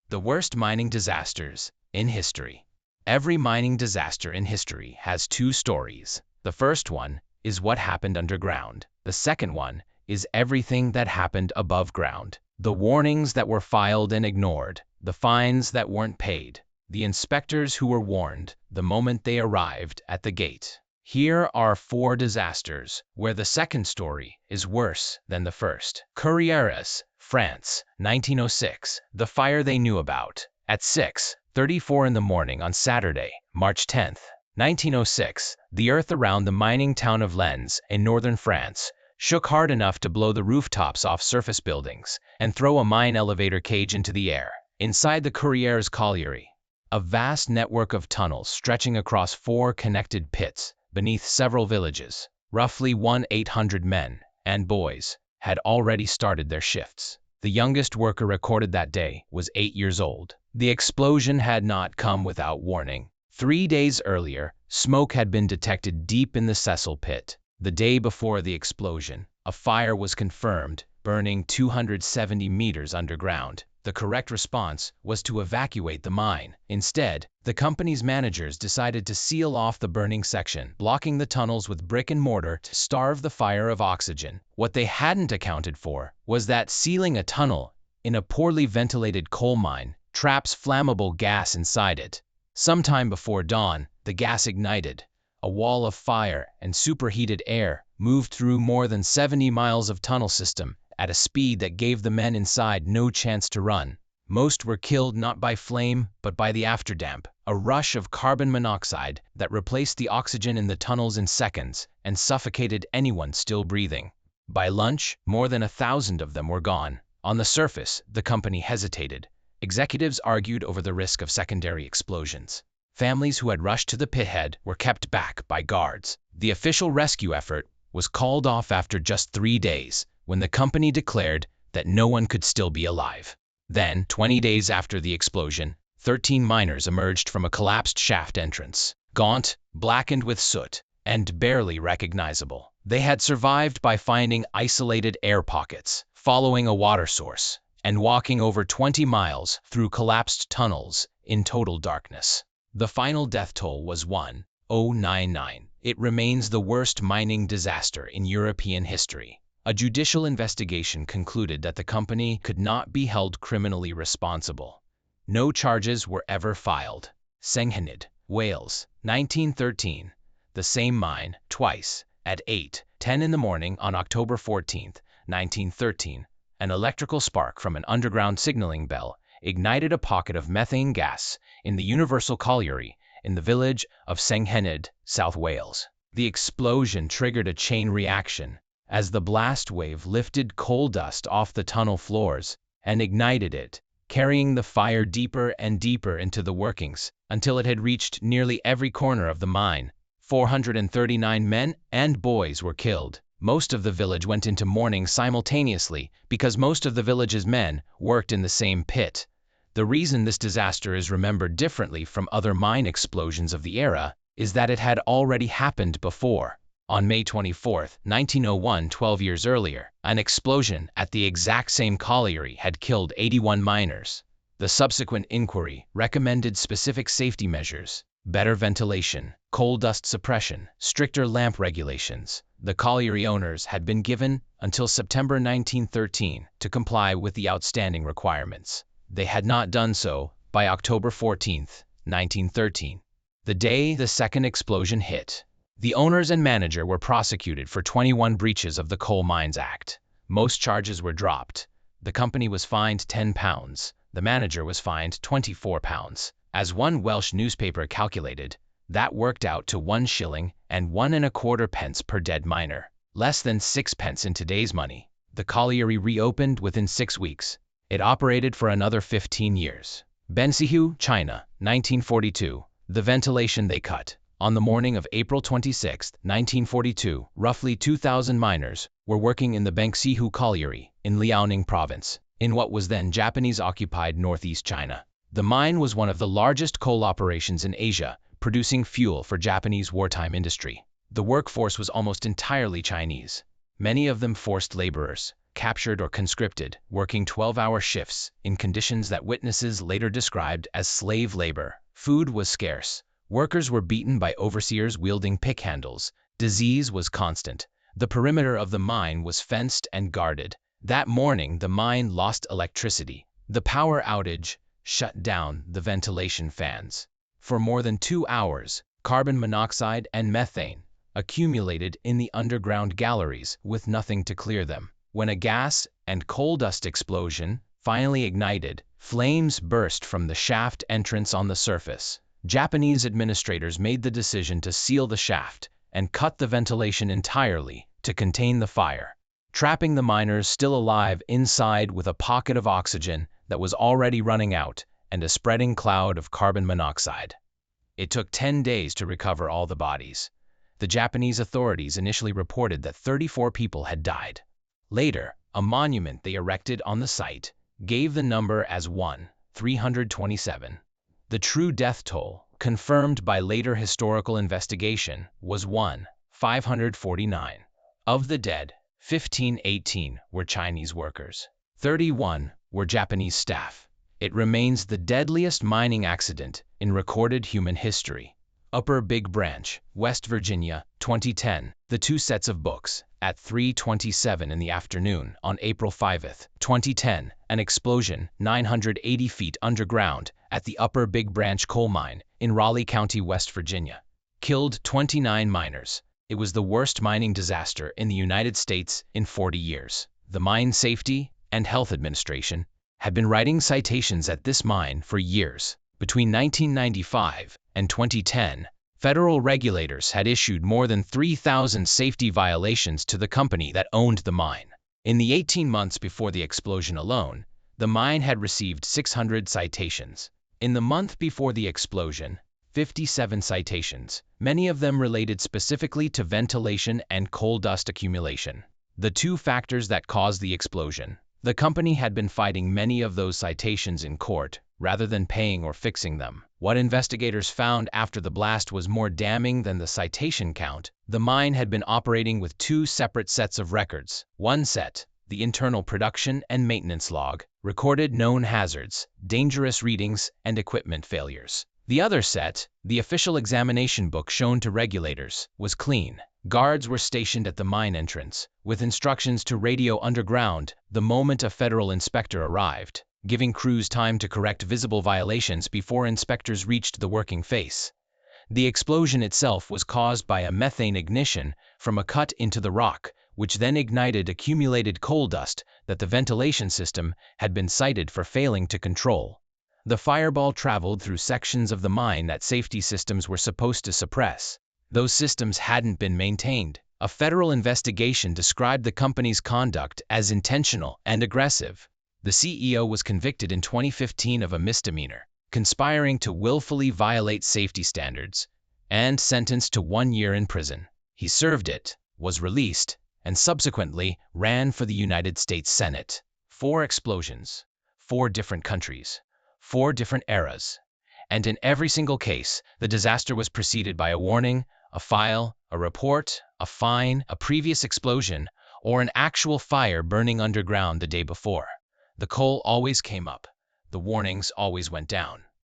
The worst mining disasters in history. Every mining disaster in history has two stories. The first one is what happened underground. The second one is everything that happened above ground. The warnings that were filed and ignored, the fines that weren't paid, the inspectors who were warned the moment they arrived at the gate. Here are 4 disasters where the second story is worse than the first. Courrières, France, 1906. The fire they knew about. At 6:34 in the morning on Saturday, March 10, 1906, the earth around the mining town of Lens in northern France shook hard enough to blow the rooftops off surface buildings and throw a mine elevator cage into the air. Inside the Courrières colliery, a vast network of tunnels stretching across 4 connected pits beneath several villages, roughly 1,800 men and boys had already started their shifts. The youngest worker recorded that day was 8 years old. The explosion had not come without warning. 3 days earlier, smoke had been detected deep in the Cecil pit. The day before the explosion, a fire was confirmed, burning 270 meters underground. The correct response was to evacuate the mine. Instead, the company's managers decided to seal off the burning section, blocking the tunnels with brick and mortar to starve the fire of oxygen. What they hadn't accounted for was that sealing a tunnel in a poorly ventilated coal mine traps flammable gas inside it. Sometime before dawn, the gas ignited. A wall of fire and superheated air moved through more than 70 miles of tunnel system at a speed that gave the men inside no chance to run. Most were killed not by flame, but by the afterdamp, a rush of carbon monoxide that replaced the oxygen in the tunnels in seconds and suffocated anyone still breathing. By lunch, more than 1,000 of them were gone. On the surface, the company hesitated. Executives argued over the risk of secondary explosions. Families who had rushed to the pithead were kept back by guards. The official rescue effort was called off after just 3 days, when the company declared that no one could still be alive. Then, 20 days after the explosion, 13 miners emerged from a collapsed shaft entrance, gaunt, blackened with soot, and barely recognizable. They had survived by finding isolated air pockets, following a water source, and walking over 20 miles through collapsed tunnels in total darkness. The final death toll was 1,099. It remains the worst mining disaster in European history. A judicial investigation concluded that the company could not be held criminally responsible. No charges were ever filed. Senghenydd, Wales, 1913. The same mine, twice, at 8:10 in the morning on October 14, 1913. An electrical spark from an underground signaling bell ignited a pocket of methane gas in the Universal Colliery in the village of Senghenydd, South Wales. The explosion triggered a chain reaction as the blast wave lifted coal dust off the tunnel floors and ignited it, carrying the fire deeper and deeper into the workings until it had reached nearly every corner of the mine. 439 men and boys were killed. Most of the village went into mourning simultaneously because most of the village's men worked in the same pit. The reason this disaster is remembered differently from other mine explosions of the era is that it had already happened before. On May 24, 1901, 12 years earlier, an explosion at the exact same colliery had killed 81 miners. The subsequent inquiry recommended specific safety measures, better ventilation, coal dust suppression, stricter lamp regulations. The colliery owners had been given until September 1913 to comply with the outstanding requirements. They had not done so by October 14, 1913, the day the second explosion hit. The owners and manager were prosecuted for 21 breaches of the Coal Mines Act. Most charges were dropped. The company was fined £10. The manager was fined £24. As one Welsh newspaper calculated, that worked out to 1 shilling and 1¼ pence per dead miner. Less than 6 pence in today's money. The colliery reopened within 6 weeks. It operated for another 15 years. Bensihu, China, 1942. The ventilation they cut. On the morning of April 26, 1942, roughly 2,000 miners were working in the Bensihu colliery in Liaoning province, in what was then Japanese-occupied northeast China. The mine was one of the largest coal operations in Asia, producing fuel for Japanese wartime industry. The workforce was almost entirely Chinese, many of them forced laborers, captured or conscripted, working 12-hour shifts in conditions that witnesses later described as slave labor. Food was scarce. Workers were beaten by overseers wielding pick handles. Disease was constant. The perimeter of the mine was fenced and guarded. That morning, the mine lost electricity. The power outage shut down the ventilation fans. For more than 2 hours, carbon monoxide and methane accumulated in the underground galleries with nothing to clear them. When a gas and coal dust explosion finally ignited, flames burst from the shaft entrance on the surface. Japanese administrators made the decision to seal the shaft and cut the ventilation entirely to contain the fire, trapping the miners still alive inside with a pocket of oxygen that was already running out and a spreading cloud of carbon monoxide. It took 10 days to recover all the bodies. The Japanese authorities initially reported that 34 people had died. Later, a monument they erected on the site gave the number as 1,327. The true death toll, confirmed by later historical investigation, was 1,549. Of the dead, 1,518 were Chinese workers. 31 were Japanese staff. It remains the deadliest mining accident in recorded human history. Upper Big Branch, West Virginia, 2010. The two sets of books. At 3:27 in the afternoon on April 5, 2010, an explosion 980 feet underground at the Upper Big Branch coal mine in Raleigh County, West Virginia, killed 29 miners. It was the worst mining disaster in the United States in 40 years. The Mine Safety and Health Administration had been writing citations at this mine for years. Between 1995 and 2010, federal regulators had issued more than 3,000 safety violations to the company that owned the mine. In the 18 months before the explosion alone, the mine had received 600 citations. In the month before the explosion, 57 citations, many of them related specifically to ventilation and coal dust accumulation, the two factors that caused the explosion. The company had been fighting many of those citations in court, rather than paying or fixing them. What investigators found after the blast was more damning than the citation count. The mine had been operating with two separate sets of records. One set, the internal production and maintenance log, recorded known hazards, dangerous readings, and equipment failures. The other set, the official examination book shown to regulators, was clean. Guards were stationed at the mine entrance, with instructions to radio underground the moment a federal inspector arrived, giving crews time to correct visible violations before inspectors reached the working face. The explosion itself was caused by a methane ignition from a cut into the rock, which then ignited accumulated coal dust that the ventilation system had been cited for failing to control. The fireball traveled through sections of the mine that safety systems were supposed to suppress. Those systems hadn't been maintained. A federal investigation described the company's conduct as intentional and aggressive. The CEO was convicted in 2015 of a misdemeanor, conspiring to willfully violate safety standards, and sentenced to 1 year in prison. He served it, was released, and subsequently ran for the United States Senate. 4 explosions, 4 different countries, 4 different eras. And in every single case, the disaster was preceded by a warning, a file, a report, a fine, a previous explosion, or an actual fire burning underground the day before. The coal always came up. The warnings always went down.